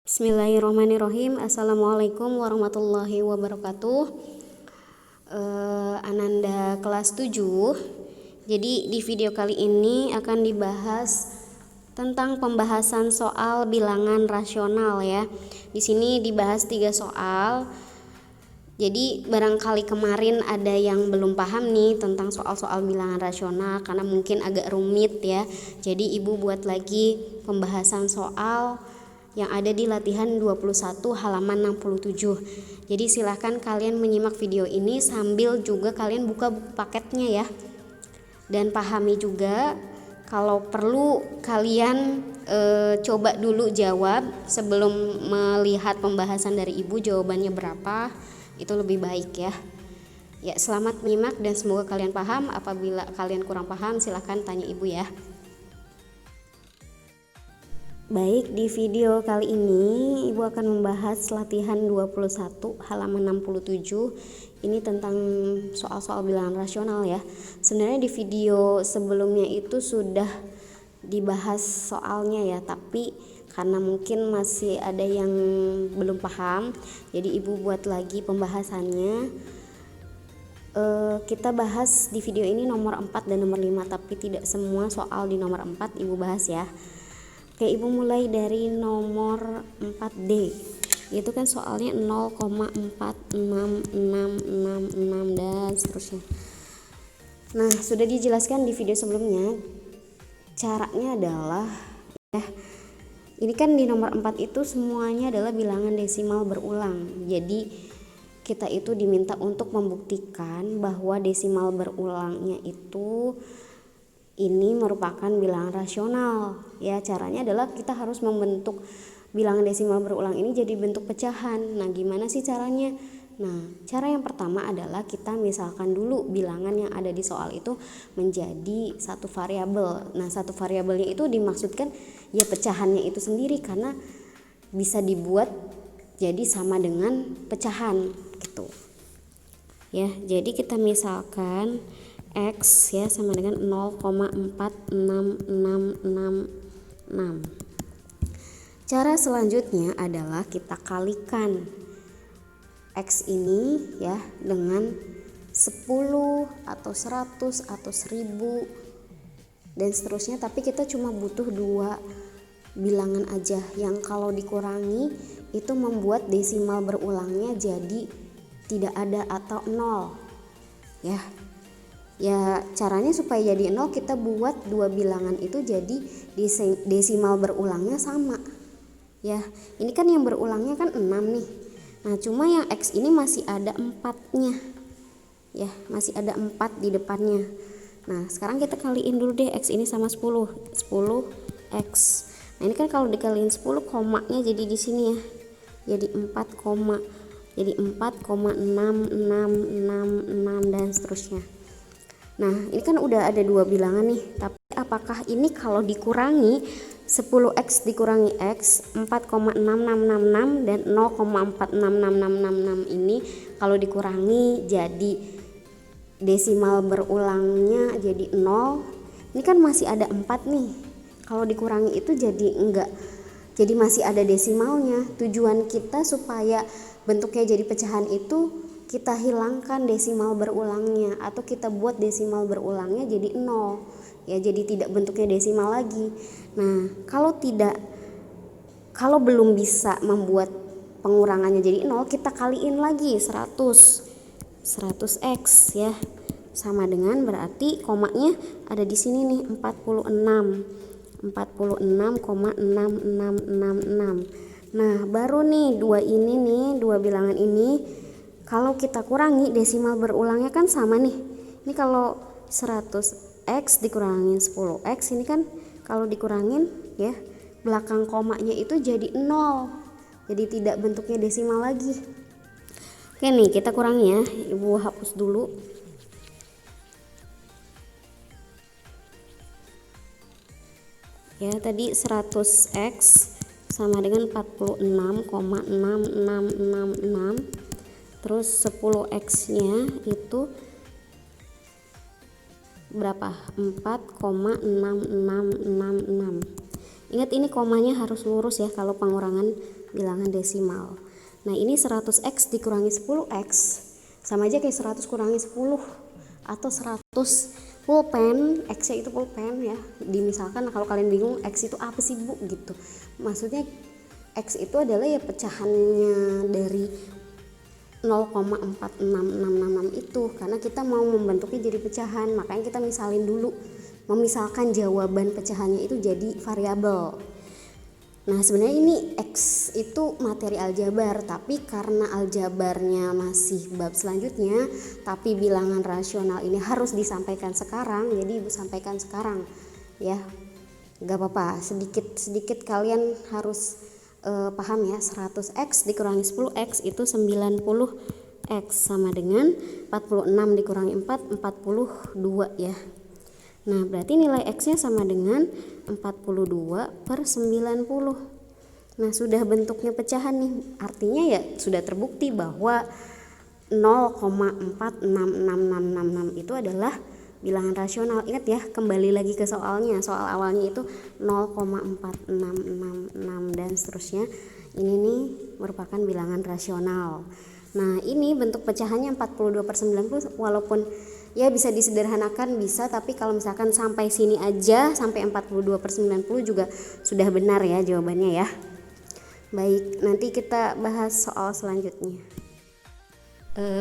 Bismillahirrahmanirrahim. Assalamualaikum warahmatullahi wabarakatuh. Ananda kelas 7. Jadi di video kali ini akan dibahas tentang pembahasan soal bilangan rasional ya. Di sini dibahas 3 soal. Jadi barangkali kemarin ada yang belum paham nih tentang soal-soal bilangan rasional karena mungkin agak rumit ya. Jadi ibu buat lagi pembahasan soal yang ada di latihan 21 halaman 67. Jadi silahkan kalian menyimak video ini sambil juga kalian buka buku paketnya ya. Dan pahami juga kalau perlu kalian coba dulu jawab sebelum melihat pembahasan dari ibu jawabannya berapa. Itu lebih baik ya. Ya, selamat menyimak dan semoga kalian paham. Apabila kalian kurang paham silahkan tanya ibu ya. Baik, di video kali ini ibu akan membahas latihan 21 halaman 67. Ini tentang soal-soal bilangan rasional ya. Sebenarnya di video sebelumnya itu sudah dibahas soalnya ya, tapi karena mungkin masih ada yang belum paham, jadi ibu buat lagi pembahasannya. Kita bahas di video ini nomor 4 dan nomor 5, tapi tidak semua soal di nomor 4 ibu bahas ya. Oke, ibu mulai dari nomor 4D. Itu kan soalnya 0,46666 dan seterusnya. Nah, sudah dijelaskan di video sebelumnya. Caranya adalah ya, ini kan di nomor 4 itu semuanya adalah bilangan desimal berulang. Jadi kita itu diminta untuk membuktikan bahwa desimal berulangnya itu ini merupakan bilangan rasional. Ya, caranya adalah kita harus membentuk bilangan desimal berulang ini jadi bentuk pecahan. Nah, gimana sih caranya? Nah, cara yang pertama adalah kita misalkan dulu bilangan yang ada di soal itu menjadi satu variabel. Nah, satu variabelnya itu dimaksudkan ya pecahannya itu sendiri karena bisa dibuat jadi sama dengan pecahan gitu. Ya, jadi kita misalkan X ya sama dengan 0,46666. Cara selanjutnya adalah kita kalikan X ini ya dengan 10 atau 100 atau 1000 dan seterusnya, tapi kita cuma butuh 2 bilangan aja yang kalau dikurangi itu membuat desimal berulangnya jadi tidak ada atau 0 ya. Ya, caranya supaya jadi 0 kita buat 2 bilangan itu jadi desimal berulangnya sama. Ya, ini kan yang berulangnya kan 6 nih. Nah, cuma yang X ini masih ada 4-nya. Ya, masih ada 4 di depannya. Nah, sekarang kita kaliin dulu deh X ini sama 10. 10X. Nah, ini kan kalau dikaliin 10 komanya jadi di sini ya. Jadi 4 koma. Jadi 4,6666 dan seterusnya. Nah, ini kan udah ada 2 bilangan nih, tapi apakah ini kalau dikurangi 10X dikurangi X 4,6666 dan 0,466666 ini kalau dikurangi jadi desimal berulangnya jadi 0. Ini kan masih ada 4 nih. Kalau dikurangi itu jadi enggak. Jadi masih ada desimalnya. Tujuan kita supaya bentuknya jadi pecahan itu kita hilangkan desimal berulangnya atau kita buat desimal berulangnya jadi 0 ya, jadi tidak bentuknya desimal lagi. Nah, kalau belum bisa membuat pengurangannya jadi 0, kita kaliin lagi 100x ya, sama dengan berarti komanya ada di sini nih 46,6666. Nah, baru nih 2 bilangan ini kalau kita kurangi desimal berulangnya kan sama nih. Ini kalau 100x dikurangin 10x, ini kan kalau dikurangin ya belakang komanya itu jadi 0. Jadi tidak bentuknya desimal lagi. Oke nih, kita kurangi ya. Ibu hapus dulu. Ya, tadi 100x sama dengan 46,6666. Terus 10x nya itu berapa? 4,6666. Ingat ini komanya harus lurus ya kalau pengurangan bilangan desimal. Nah ini 100x dikurangi 10x sama aja kayak 100 kurangi 10 atau 100 pulpen, x nya itu pulpen ya. Dimisalkan kalau kalian bingung x itu apa sih Bu gitu, maksudnya x itu adalah ya pecahannya dari 0,46666 itu, karena kita mau membentuknya jadi pecahan, makanya kita misalin dulu, memisalkan jawaban pecahannya itu jadi variabel. Nah sebenarnya ini x itu materi aljabar, tapi karena aljabarnya masih bab selanjutnya, tapi bilangan rasional ini harus disampaikan sekarang, jadi ibu sampaikan sekarang ya, gak apa-apa, sedikit kalian harus paham ya. 100x dikurangi 10x itu 90x sama dengan 46 dikurangi 4, 42 ya. Nah berarti nilai x nya sama dengan 42 per 90. Nah sudah bentuknya pecahan nih, artinya ya sudah terbukti bahwa 0,466666 itu adalah bilangan rasional. Ingat ya, kembali lagi ke soalnya, soal awalnya itu 0,4666 dan seterusnya. Ini nih merupakan bilangan rasional. Nah ini bentuk pecahannya 42 per 90, walaupun ya bisa disederhanakan bisa, tapi kalau misalkan sampai sini aja, sampai 42 per 90 juga sudah benar ya jawabannya ya. Baik, nanti kita bahas soal selanjutnya.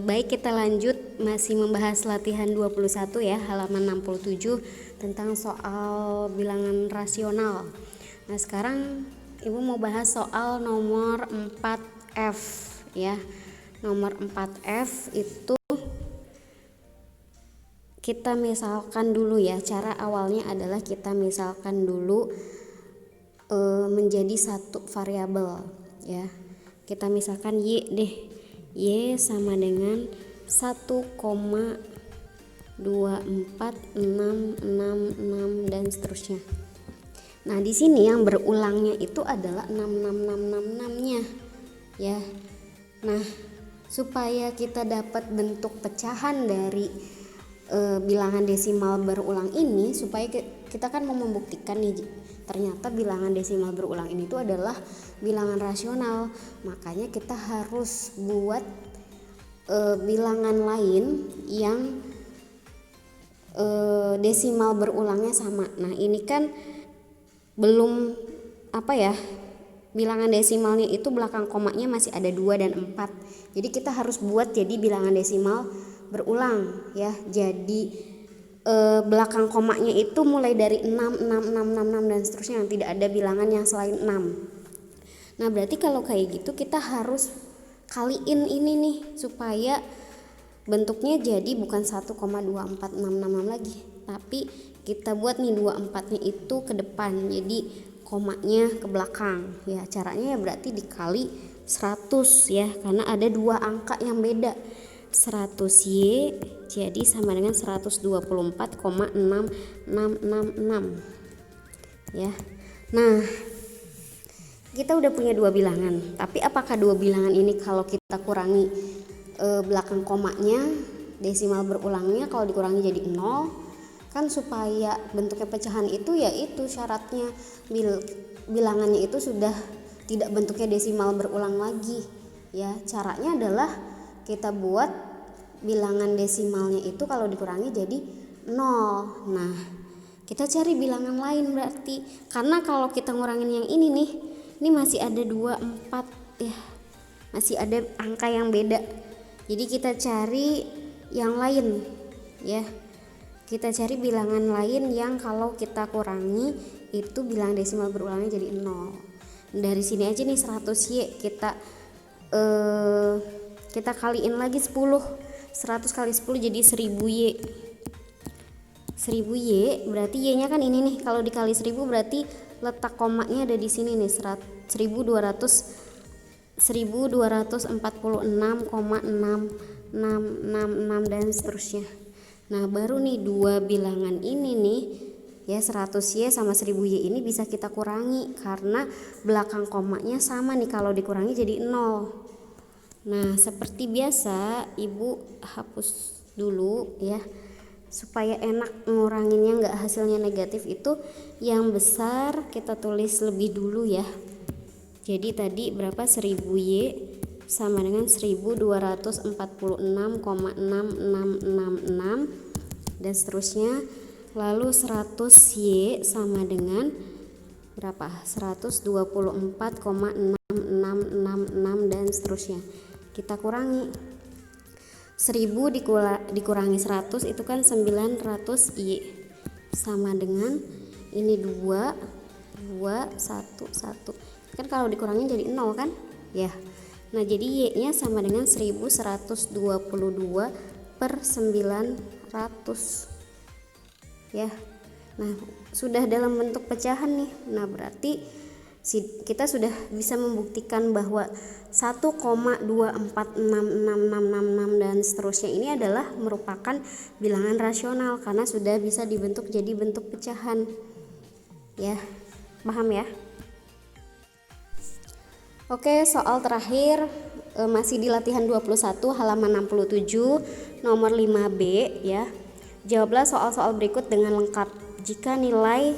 Baik, kita lanjut, masih membahas latihan 21 ya, halaman 67 tentang soal bilangan rasional. Nah sekarang ibu mau bahas soal nomor 4F ya. Nomor 4F itu kita misalkan dulu ya, cara awalnya adalah kita misalkan dulu menjadi satu variabel ya. Kita misalkan Y deh, Y sama dengan 1,24666 dan seterusnya. Nah di sini yang berulangnya itu adalah 66666-nya ya. Nah supaya kita dapat bentuk pecahan dari bilangan desimal berulang ini, supaya kita kan mau membuktikan nih ternyata bilangan desimal berulang ini tuh adalah bilangan rasional, makanya kita harus buat bilangan lain yang desimal berulangnya sama. Nah ini kan belum apa ya, bilangan desimalnya itu belakang komanya masih ada 2 dan 4, jadi kita harus buat jadi bilangan desimal berulang ya. Jadi belakang komanya itu mulai dari 6, 6, 6, 6, 6 dan seterusnya, yang tidak ada bilangan yang selain 6. Nah berarti kalau kayak gitu kita harus kaliin ini nih supaya bentuknya jadi bukan 1,24666 lagi, tapi kita buat nih 24 nya itu ke depan, jadi komanya ke belakang ya. Caranya ya berarti dikali 100 ya, karena ada dua angka yang beda. 100Y jadi sama dengan 124,666 ya. Nah kita udah punya dua bilangan, tapi apakah dua bilangan ini kalau kita kurangi belakang komanya desimal berulangnya kalau dikurangi jadi 0, kan supaya bentuknya pecahan itu ya itu syaratnya bilangannya itu sudah tidak bentuknya desimal berulang lagi ya. Caranya adalah kita buat bilangan desimalnya itu kalau dikurangi jadi 0. Nah kita cari bilangan lain berarti, karena kalau kita ngurangin yang ini nih, ini masih ada 2, 4 ya, masih ada angka yang beda, jadi kita cari yang lain ya. Kita cari bilangan lain yang kalau kita kurangi itu bilangan desimal berulangnya jadi 0. Dari sini aja nih 100Y kita kaliin lagi 10, 100 kali 10 jadi 1000Y. 1000Y berarti Y nya kan ini nih, kalau dikali 1000 berarti letak komanya ada di sini nih, 1246,666 dan seterusnya. Nah baru nih dua bilangan ini nih ya, 100Y sama 1000Y ini bisa kita kurangi karena belakang komanya sama nih, kalau dikurangi jadi 0. Nah seperti biasa ibu hapus dulu ya, supaya enak nguranginnya, nggak hasilnya negatif. Itu yang besar kita tulis lebih dulu ya. Jadi tadi berapa? 1000Y sama dengan 1246,6666 dan seterusnya. Lalu 100Y sama dengan berapa? 124,6666 dan seterusnya. Kita kurangi. 1000 dikurangi 100 itu kan 900Y sama dengan ini 2 1 1. Kan kalau dikurangin jadi 0 kan? Ya. Nah, jadi Y-nya sama dengan 1122 per 900. Ya. Nah, sudah dalam bentuk pecahan nih. Nah, berarti kita sudah bisa membuktikan bahwa 1,246666 dan seterusnya ini adalah merupakan bilangan rasional karena sudah bisa dibentuk jadi bentuk pecahan. Ya, paham ya? Oke, soal terakhir masih di latihan 21 halaman 67 nomor 5B ya. Jawablah soal-soal berikut dengan lengkap. Jika nilai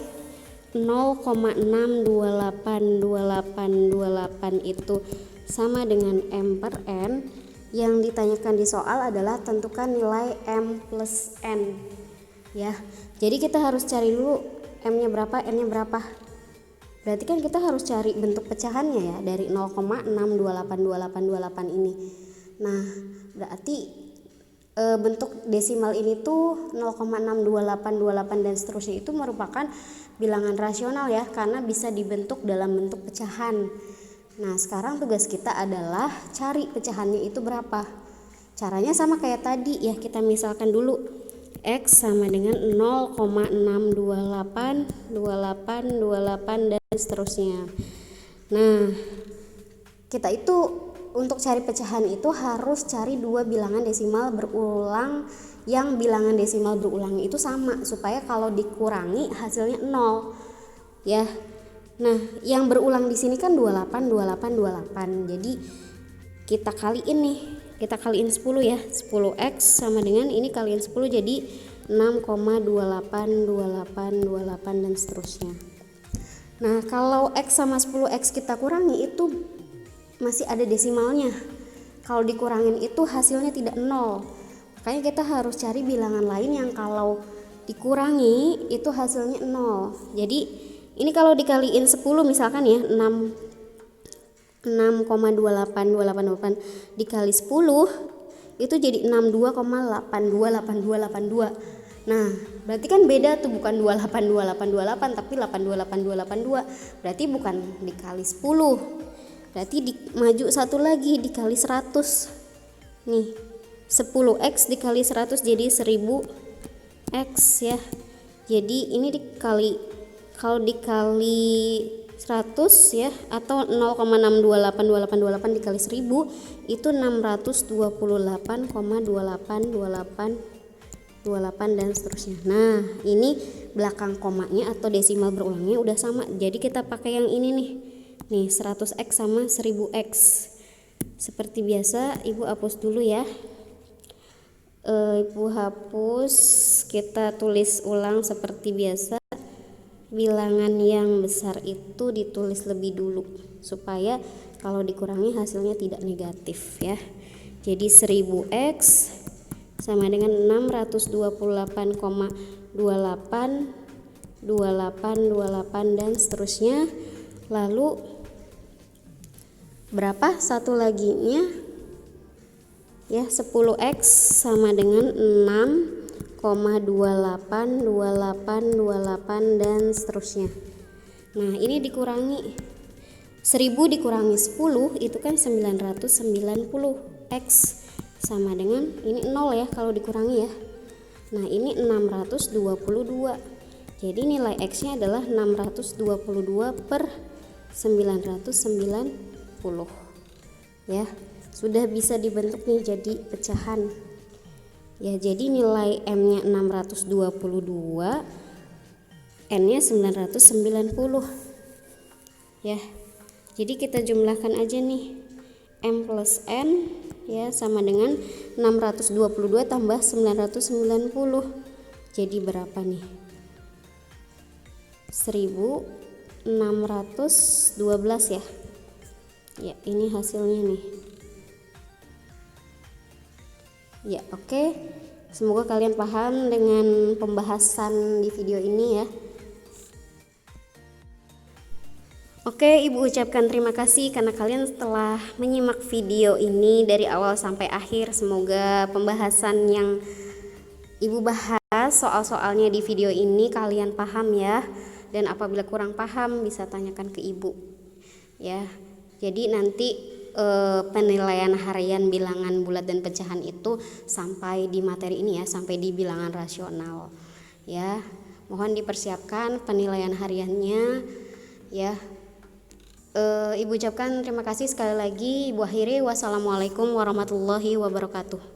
0,6282828 itu sama dengan M per N, yang ditanyakan di soal adalah tentukan nilai M plus N ya. Jadi kita harus cari dulu M-nya berapa, N-nya berapa. Berarti kan kita harus cari bentuk pecahannya ya dari 0,6282828 ini. Nah, berarti bentuk desimal ini tuh 0,62828 dan seterusnya itu merupakan bilangan rasional ya, karena bisa dibentuk dalam bentuk pecahan. Nah, sekarang tugas kita adalah cari pecahannya itu berapa. Caranya sama kayak tadi ya, kita misalkan dulu X sama dengan 0,6282828 dan seterusnya. Nah, kita itu untuk cari pecahan itu harus cari dua bilangan desimal berulang yang bilangan desimal berulangnya itu sama, supaya kalau dikurangi hasilnya 0 ya. Nah, yang berulang di sini kan 28. Jadi kita kaliin nih, kita kaliin 10 ya. 10x sama dengan ini kaliin 10 jadi 6,282828 dan seterusnya. Nah, kalau x sama 10x kita kurangi itu masih ada desimalnya. Kalau dikurangin itu hasilnya tidak 0. Makanya kita harus cari bilangan lain yang kalau dikurangi itu hasilnya 0. Jadi ini kalau dikaliin 10 misalkan ya, 6,2828 dikali 10 itu jadi 62,828282. Nah, berarti kan beda tuh, bukan 282828 tapi 828282. Berarti bukan dikali 10. Berarti maju satu lagi dikali 100. Nih, 10x dikali 100 jadi 1000x ya. Jadi ini dikali, kalau dikali 100 ya, atau 0,6282828 dikali 1000 itu 628,2828 dan seterusnya. Nah, ini belakang komanya atau desimal berulangnya udah sama. Jadi kita pakai yang ini nih. Nih, 100x sama 1000x. Seperti biasa, Ibu hapus dulu ya. Ibu hapus, kita tulis ulang seperti biasa. Bilangan yang besar itu ditulis lebih dulu supaya kalau dikurangi hasilnya tidak negatif ya. Jadi 1000x sama dengan 628,2828 dan seterusnya. Lalu berapa satu laginya ya, 10x sama dengan 6,282828 dan seterusnya. Nah, ini dikurangi 1000 dikurangi 10 itu kan 990x sama dengan ini 0 ya kalau dikurangi ya. Nah, ini 622. Jadi nilai x-nya adalah 622 per 990 ya. Sudah bisa dibentuk nih jadi pecahan ya. Jadi nilai M-nya 622, N-nya 990 ya. Jadi kita jumlahkan aja nih, M plus N ya sama dengan 622 tambah 990. Jadi berapa nih? 1612 ya. Ya, ini hasilnya nih. Ya, oke. Semoga kalian paham dengan pembahasan di video ini ya. Oke, Ibu ucapkan terima kasih karena kalian telah menyimak video ini dari awal sampai akhir. Semoga pembahasan yang Ibu bahas soal-soalnya di video ini kalian paham ya. Dan apabila kurang paham bisa tanyakan ke Ibu. Ya. Jadi nanti penilaian harian bilangan bulat dan pecahan itu sampai di materi ini ya, sampai di bilangan rasional. Ya. Mohon dipersiapkan penilaian hariannya ya. Ibu ucapkan terima kasih sekali lagi. Ibu akhiri, wassalamualaikum warahmatullahi wabarakatuh.